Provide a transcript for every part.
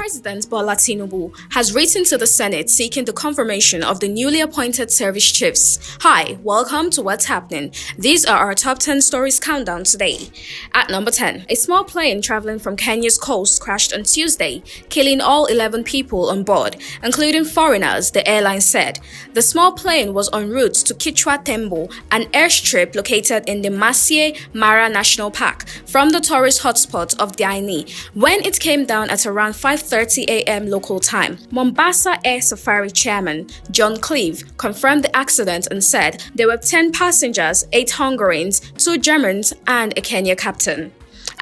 President Bola Tinubu has written to the Senate seeking the confirmation of the newly appointed service chiefs. Hi, welcome to What's Happening. These are our top 10 stories countdown today. At number 10, a small plane traveling from Kenya's coast crashed on Tuesday, killing all 11 people on board, including foreigners, the airline said. The small plane was en route to Kichwa Tembo, an airstrip located in the Masai Mara National Park, from the tourist hotspot of Diani, when it came down at around 5:30 a.m. local time. Mombasa Air Safari chairman John Cleave confirmed the accident and said there were 10 passengers, 8 Hungarians, 2 Germans, and a Kenya captain.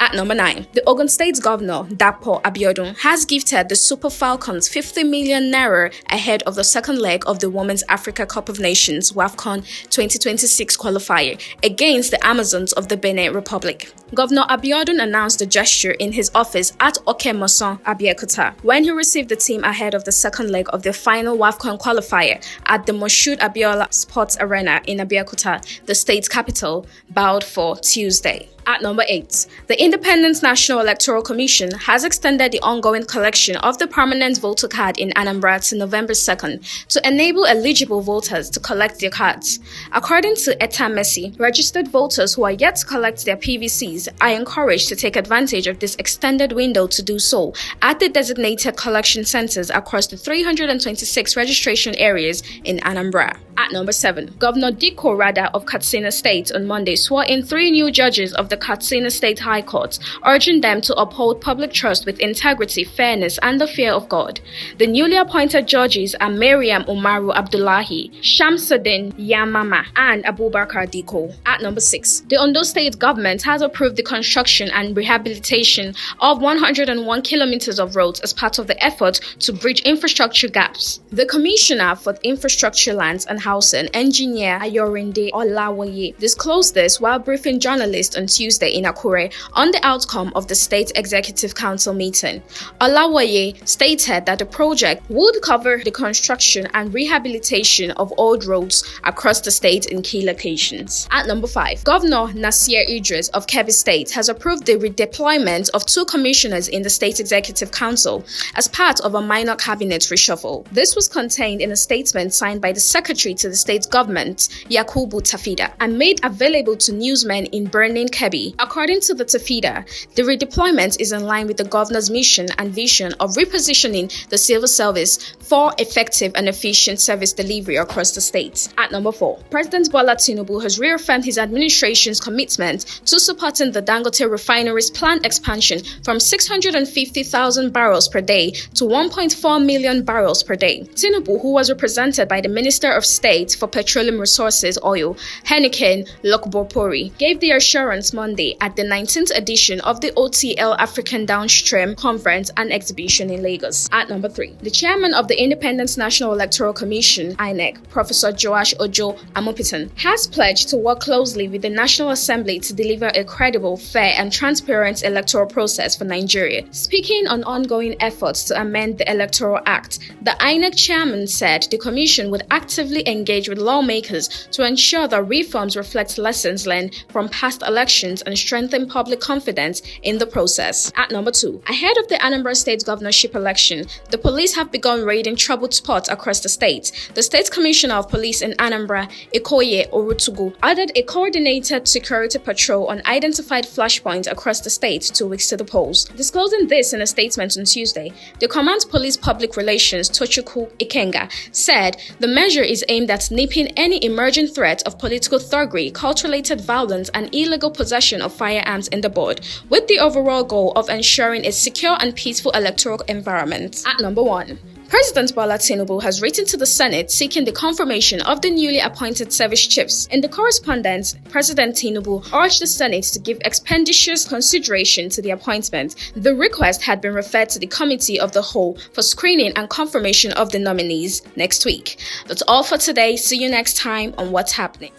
At number 9, the Ogun State Governor, Abiodun, has gifted the Super Falcons 50 million naira ahead of the second leg of the Women's Africa Cup of Nations WAFCON 2026 qualifier against the Amazons of the Benin Republic. Governor Abiodun announced the gesture in his office at Okemoson, Abeokuta, when he received the team ahead of the second leg of the final WAFCON qualifier at the Moshood Abiola Sports Arena in Abeokuta, the state's capital, bowed for Tuesday. At number 8, the Independent National Electoral Commission has extended the ongoing collection of the permanent voter card in Anambra to November 2nd to enable eligible voters to collect their cards. According to Eta Messi, registered voters who are yet to collect their PVCs are encouraged to take advantage of this extended window to do so at the designated collection centers across the 326 registration areas in Anambra. At number 7, Governor Dikko Rada of Katsina State on Monday swore in 3 new judges of the Katsina State High Court, urging them to uphold public trust with integrity, fairness, and the fear of God. The newly appointed judges are Mariam Umaru Abdullahi, Shamsuddin Yamama, and Abubakar Dikko. At number 6, the Ondo State government has approved the construction and rehabilitation of 101 kilometers of roads as part of the effort to bridge infrastructure gaps. The Commissioner for Infrastructure, Lands and Housing, Engineer Ayorinde Olawoye, disclosed this while briefing journalists on Tuesday in Akure on the outcome of the State Executive Council meeting. Olawoye stated that the project would cover the construction and rehabilitation of old roads across the state in key locations. At number 5, Governor Nasir Idris of Kebbi State has approved the redeployment of 2 commissioners in the State Executive Council as part of a minor cabinet reshuffle. This was contained in a statement signed by the Secretary to the state government, Yakubu Tafida, and made available to newsmen in Benin, Kebbi. According to the Tafida, the redeployment is in line with the governor's mission and vision of repositioning the civil service for effective and efficient service delivery across the state. At number 4, President Bola Tinubu has reaffirmed his administration's commitment to supporting the Dangote Refinery's planned expansion from 650,000 barrels per day to 1.4 million barrels per day. Tinubu, who was represented by the Minister of State for Petroleum Resources Oil, Henneken Lokbopori, gave the assurance Monday at the 19th edition of the OTL African Downstream Conference and Exhibition in Lagos. At number 3, the chairman of the Independent National Electoral Commission, INEC, Professor Joash Ojo Amopitan, has pledged to work closely with the National Assembly to deliver a credible, fair, and transparent electoral process for Nigeria. Speaking on ongoing efforts to amend the Electoral Act, the INEC chairman said the commission would actively engage with lawmakers to ensure that reforms reflect lessons learned from past elections and strengthen public confidence in the process. At number 2, ahead of the Anambra State governorship election, the police have begun raiding troubled spots across the state. The State Commissioner of Police in Anambra, Ikoye Orutugu, ordered a coordinated security patrol on identified flashpoints across the state 2 weeks to the polls. Disclosing this in a statement on Tuesday, the Command Police Public Relations Tochukwu Ikenga said the measure is aimed at nipping any emerging threat of political thuggery, cult-related violence, and illegal possession of firearms in the board, with the overall goal of ensuring a secure and peaceful electoral environment. At number 1, President Bola Tinubu has written to the Senate seeking the confirmation of the newly appointed service chiefs. In the correspondence, President Tinubu urged the Senate to give expeditious consideration to the appointment. The request had been referred to the Committee of the Whole for screening and confirmation of the nominees next week. That's all for today. See you next time on What's Happening.